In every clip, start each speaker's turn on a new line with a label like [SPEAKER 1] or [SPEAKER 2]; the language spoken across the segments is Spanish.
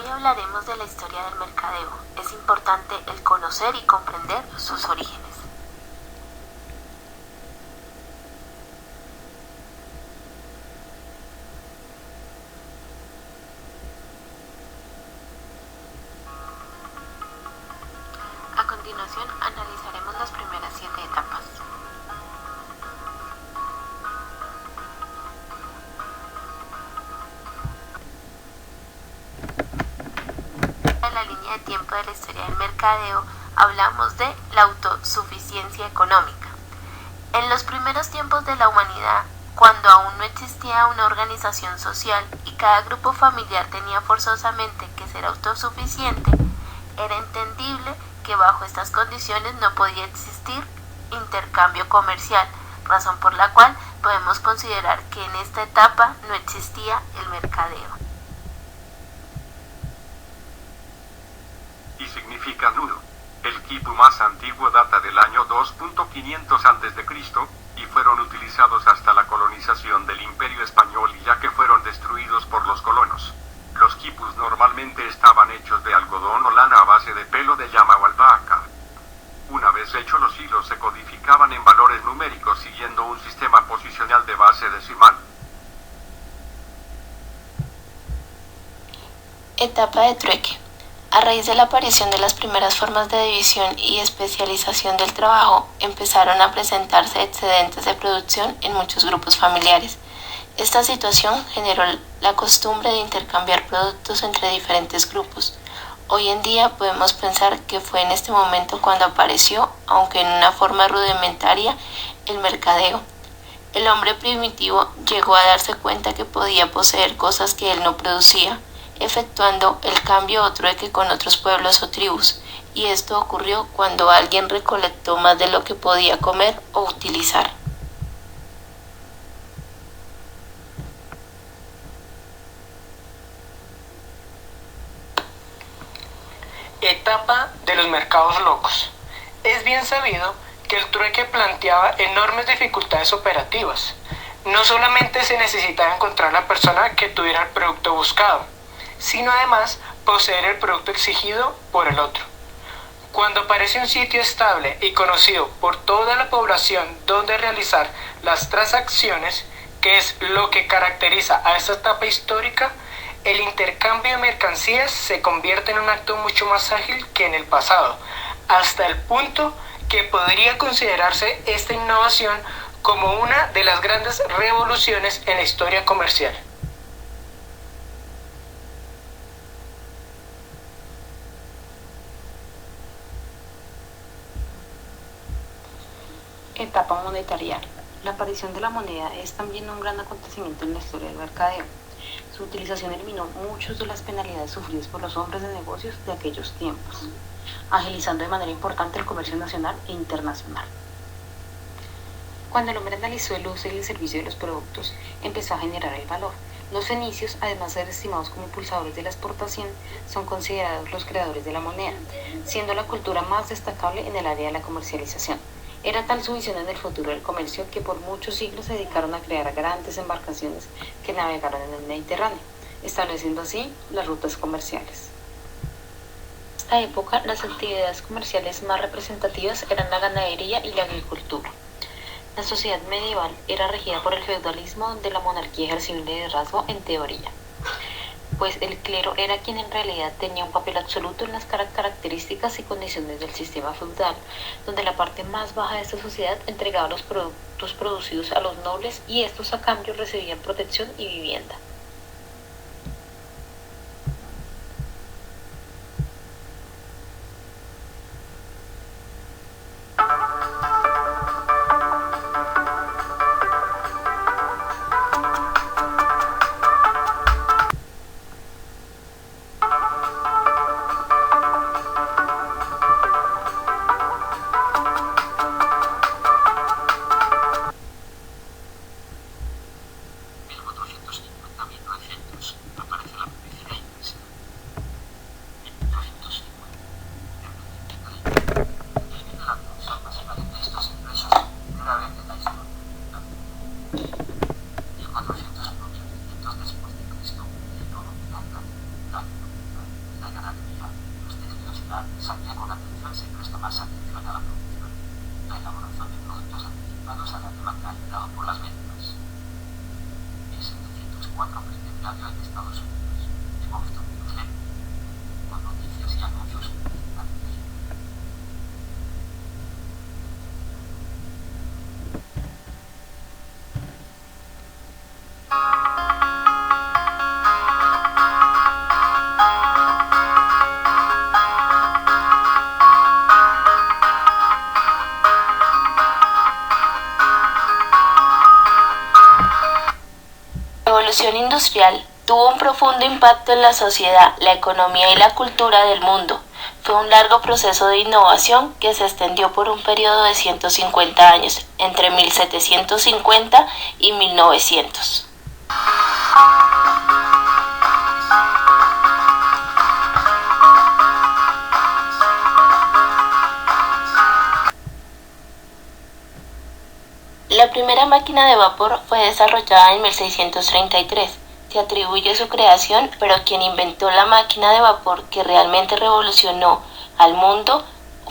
[SPEAKER 1] hablaremos de la historia del mercadeo. Es importante el conocer y comprender sus orígenes. A continuación analizaremos las primeras 7 etapas. En la línea de tiempo de la historia del mercadeo hablamos de la autosuficiencia económica. En los primeros tiempos de la humanidad, cuando aún no existía una organización social y cada grupo familiar tenía forzosamente que ser autosuficiente, era entendible que bajo estas condiciones no podía existir intercambio comercial, razón por la cual podemos considerar que en esta etapa no existía el mercadeo.
[SPEAKER 2] Y significa nudo. El quipu más antiguo data del año 2500 a.C. y fueron utilizados hasta la colonización del Imperio Español, ya que fueron destruidos por los colonos. Los quipus normalmente estaban hechos de algodón o lana a base de pelo de llama o albahaca. Una vez hechos, los hilos se codificaban en valores numéricos siguiendo un sistema posicional de base decimal.
[SPEAKER 1] Etapa de trueque. A raíz de la aparición de las primeras formas de división y especialización del trabajo, empezaron a presentarse excedentes de producción en muchos grupos familiares. Esta situación generó la costumbre de intercambiar productos entre diferentes grupos. Hoy en día podemos pensar que fue en este momento cuando apareció, aunque en una forma rudimentaria, el mercadeo. El hombre primitivo llegó a darse cuenta que podía poseer cosas que él no producía, efectuando el cambio o trueque con otros pueblos o tribus, y esto ocurrió cuando alguien recolectó más de lo que podía comer o utilizar.
[SPEAKER 3] Etapa de los mercados locos. Es bien sabido que el trueque planteaba enormes dificultades operativas. No solamente se necesitaba encontrar la persona que tuviera el producto buscado, sino además poseer el producto exigido por el otro. Cuando aparece un sitio estable y conocido por toda la población donde realizar las transacciones, que es lo que caracteriza a esta etapa histórica, el intercambio de mercancías se convierte en un acto mucho más ágil que en el pasado, hasta el punto que podría considerarse esta innovación como una de las grandes revoluciones en la historia comercial.
[SPEAKER 4] Etapa monetaria. La aparición de la moneda es también un gran acontecimiento en la historia del mercadeo. Su utilización eliminó muchas de las penalidades sufridas por los hombres de negocios de aquellos tiempos, agilizando de manera importante el comercio nacional e internacional. Cuando el hombre analizó el uso y el servicio de los productos, empezó a generar el valor. Los fenicios, además de ser estimados como impulsadores de la exportación, son considerados los creadores de la moneda, siendo la cultura más destacable en el área de la comercialización. Era tal su visión en el futuro del comercio que por muchos siglos se dedicaron a crear grandes embarcaciones que navegaron en el Mediterráneo, estableciendo así las rutas comerciales. En esta época, las actividades comerciales más representativas eran la ganadería y la agricultura. La sociedad medieval era regida por el feudalismo, donde la monarquía ejercía un liderazgo en teoría, pues el clero era quien en realidad tenía un papel absoluto en las características y condiciones del sistema feudal, donde la parte más baja de esta sociedad entregaba los productos producidos a los nobles y estos a cambio recibían protección y vivienda.
[SPEAKER 5] diario en Estados Unidos, The Boston Globe, con noticias y anuncios publicitarios.
[SPEAKER 1] La revolución industrial tuvo un profundo impacto en la sociedad, la economía y la cultura del mundo. Fue un largo proceso de innovación que se extendió por un periodo de 150 años, entre 1750 y 1900. La primera máquina de vapor fue desarrollada en 1633. Se atribuye su creación, pero quien inventó la máquina de vapor que realmente revolucionó al mundo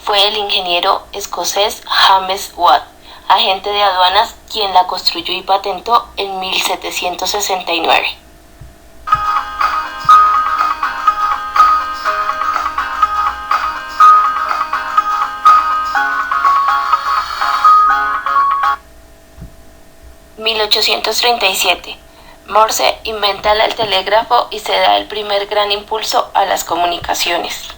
[SPEAKER 1] fue el ingeniero escocés James Watt, agente de aduanas, quien la construyó y patentó en 1769. (1837) Morse inventa el telégrafo y se da el primer gran impulso a las comunicaciones.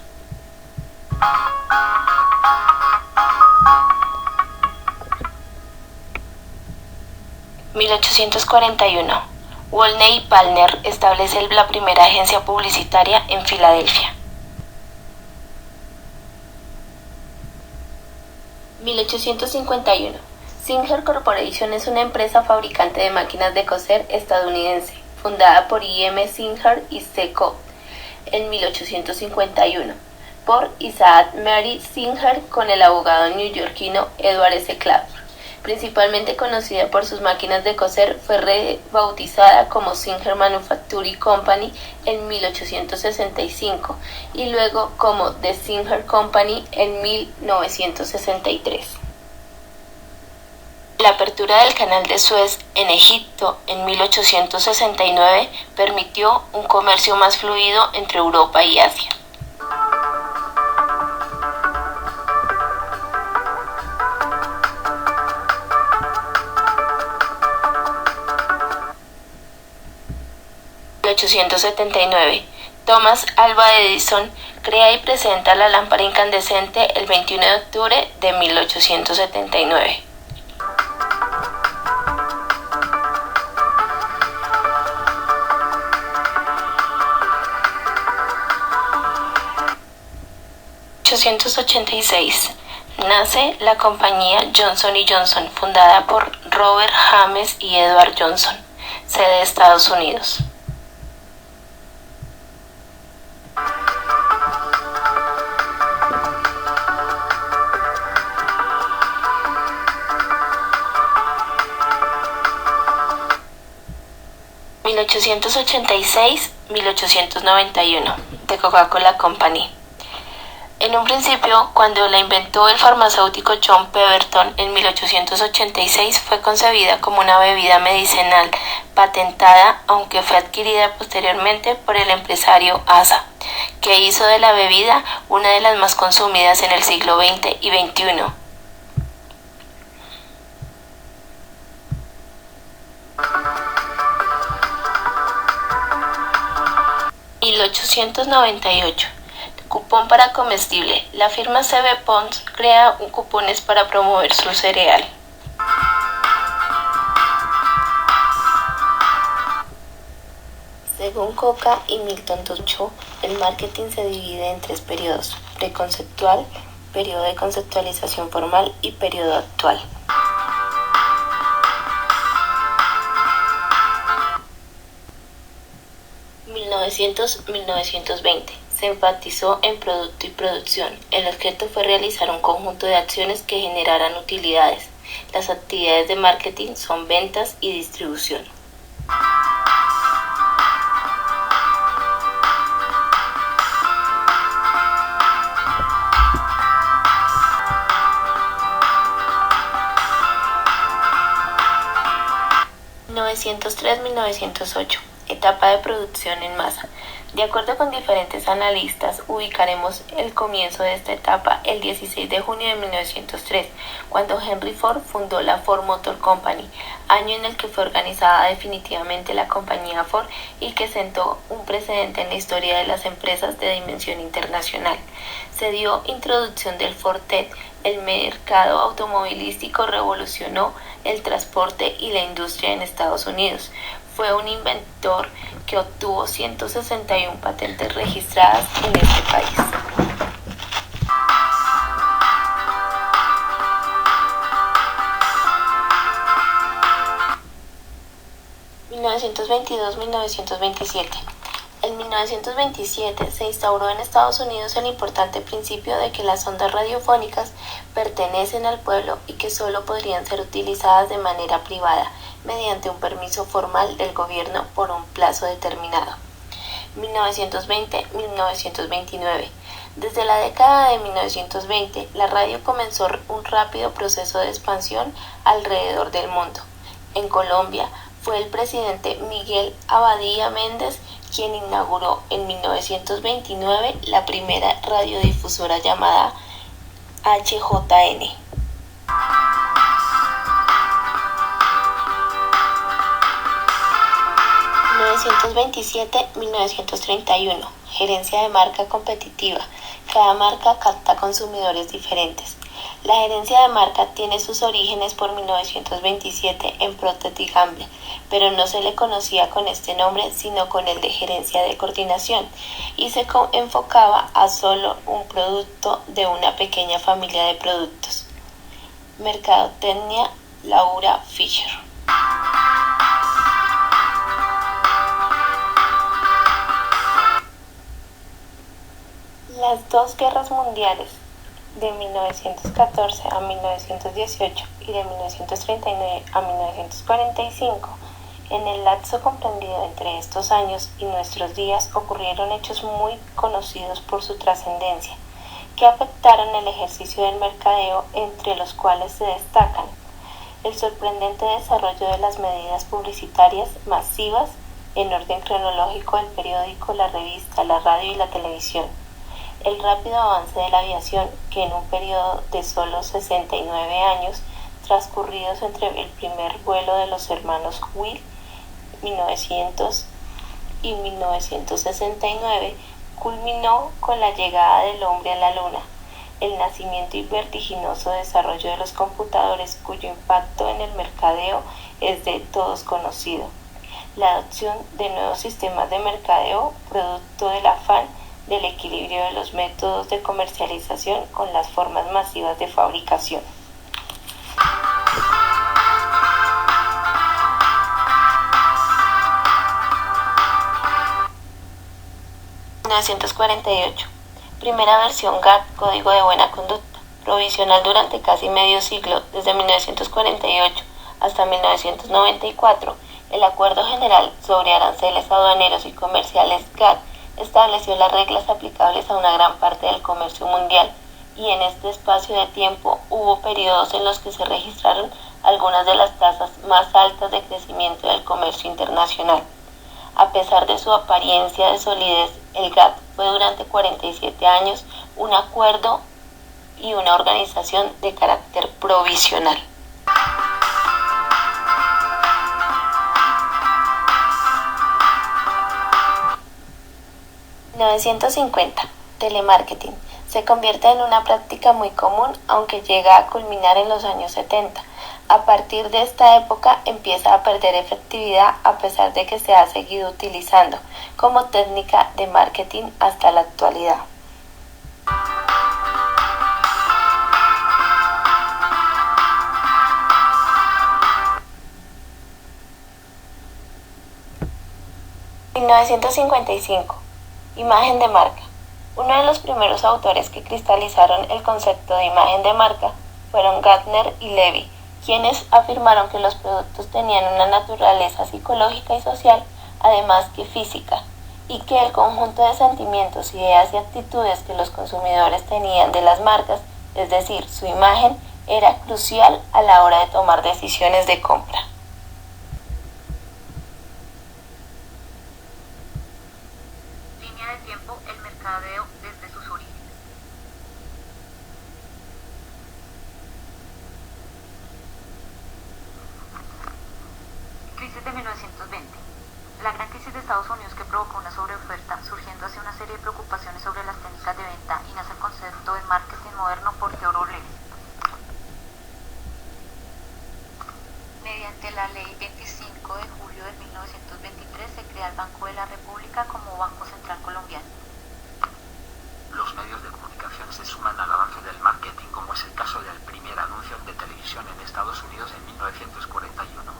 [SPEAKER 1] (1841) Wolney Palmer establece la primera agencia publicitaria en Filadelfia. 1851 Singer Corporation es una empresa fabricante de máquinas de coser estadounidense, fundada por I.M. Singer y C. Co. en 1851, por Isaac Mary Singer con el abogado neoyorquino Edward S. Clapp. Principalmente conocida por sus máquinas de coser, fue rebautizada como Singer Manufacturing Company en 1865 y luego como The Singer Company en 1963. La apertura del Canal de Suez en Egipto en 1869 permitió un comercio más fluido entre Europa y Asia. En 1879, Thomas Alva Edison crea y presenta la lámpara incandescente el 21 de octubre de 1879. En 1886 nace la compañía Johnson & Johnson, fundada por Robert James y Edward Johnson, sede de Estados Unidos. En 1886-1891, The Coca-Cola Company. En un principio, cuando la inventó el farmacéutico John Pemberton en 1886, fue concebida como una bebida medicinal patentada, aunque fue adquirida posteriormente por el empresario Asa, que hizo de la bebida una de las más consumidas en el siglo XX y XXI. En 1898, cupón para comestible. La firma CB Pons crea cupones para promover su cereal. Según Coca y Milton Ducho, el marketing se divide en 3 periodos: preconceptual, periodo de conceptualización formal y periodo actual. (1900-1920) se enfatizó en producto y producción. El objeto fue realizar un conjunto de acciones que generaran utilidades. Las actividades de marketing son ventas y distribución. (1903-1908) Etapa de producción en masa. De acuerdo con diferentes analistas, ubicaremos el comienzo de esta etapa el 16 de junio de 1903, cuando Henry Ford fundó la Ford Motor Company, año en el que fue organizada definitivamente la compañía Ford y que sentó un precedente en la historia de las empresas de dimensión internacional. Se dio introducción del Ford T, el mercado automovilístico revolucionó el transporte y la industria en Estados Unidos. Fue un inventor que obtuvo 161 patentes registradas en este país. (1922-1927). En 1927 se instauró en Estados Unidos el importante principio de que las ondas radiofónicas pertenecen al pueblo y que solo podrían ser utilizadas de manera privada, mediante un permiso formal del gobierno por un plazo determinado. 1920-1929. Desde la década de 1920, la radio comenzó un rápido proceso de expansión alrededor del mundo. En Colombia, fue el presidente Miguel Abadía Méndez quien inauguró en 1929 la primera radiodifusora llamada HJN. 1927-1931. Gerencia de marca competitiva. Cada marca capta consumidores diferentes. La gerencia de marca tiene sus orígenes por 1927 en Procter & Gamble, pero no se le conocía con este nombre sino con el de gerencia de coordinación y se enfocaba a solo un producto de una pequeña familia de productos. Mercadotecnia Laura Fischer. Las dos guerras mundiales de 1914 a 1918 y de 1939 a 1945, en el lapso comprendido entre estos años y nuestros días ocurrieron hechos muy conocidos por su trascendencia, que afectaron el ejercicio del mercadeo, entre los cuales se destacan el sorprendente desarrollo de las medidas publicitarias masivas en orden cronológico del periódico, la revista, la radio y la televisión, el rápido avance de la aviación, que en un periodo de solo 69 años transcurridos entre el primer vuelo de los hermanos Wright 1900 y 1969 culminó con la llegada del hombre a la luna, el nacimiento y vertiginoso desarrollo de los computadores, cuyo impacto en el mercadeo es de todos conocido, la adopción de nuevos sistemas de mercadeo producto del afán del equilibrio de los métodos de comercialización con las formas masivas de fabricación. (1948) Primera versión GATT, Código de Buena Conducta, provisional durante casi medio siglo, desde 1948 hasta 1994, el Acuerdo General sobre Aranceles Aduaneros y Comerciales GATT estableció las reglas aplicables a una gran parte del comercio mundial, y en este espacio de tiempo hubo periodos en los que se registraron algunas de las tasas más altas de crecimiento del comercio internacional. A pesar de su apariencia de solidez, el GATT fue durante 47 años un acuerdo y una organización de carácter provisional. 1950. Telemarketing. Se convierte en una práctica muy común, aunque llega a culminar en los años 70. A partir de esta época empieza a perder efectividad, a pesar de que se ha seguido utilizando como técnica de marketing hasta la actualidad. (1955) Imagen de marca. Uno de los primeros autores que cristalizaron el concepto de imagen de marca fueron Gartner y Levy, quienes afirmaron que los productos tenían una naturaleza psicológica y social, además que física, y que el conjunto de sentimientos, ideas y actitudes que los consumidores tenían de las marcas, es decir, su imagen, era crucial a la hora de tomar decisiones de compra.
[SPEAKER 6] línea de tiempo el mercadeo desde sus orígenes. Crisis de 1920. La gran crisis de Estados Unidos que provocó una sobreoferta, surgiendo así una serie de preocupaciones sobre las técnicas de venta y nace el concepto de marketing moderno por Theodore Levi. Mediante la Ley 25 de julio de 1923 se crea el Banco de la República como Banco Central Colombiano.
[SPEAKER 5] Los medios de comunicación se suman al avance del marketing, como es el caso del primer anuncio de televisión en Estados Unidos en 1941.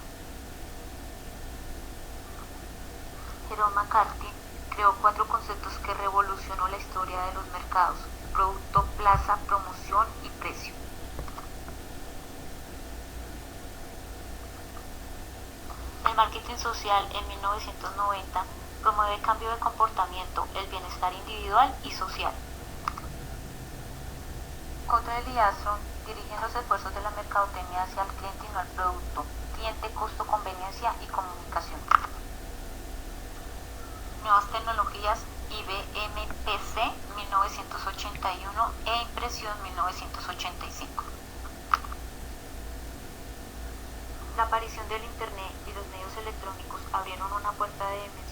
[SPEAKER 6] Jerome McCarthy creó 4 conceptos que revolucionó la historia de los mercados: producto, plaza, promoción y precio. El marketing social en 1990 promueve el cambio de comportamiento, el bienestar individual y social. Cottrell y Armstrong dirigen los esfuerzos de la mercadotecnia hacia el cliente y no al producto, cliente, costo, conveniencia y comunicación. Nuevas tecnologías, IBM PC 1981 e impresión 1985. La aparición del Internet y los medios electrónicos abrieron una puerta de dimensión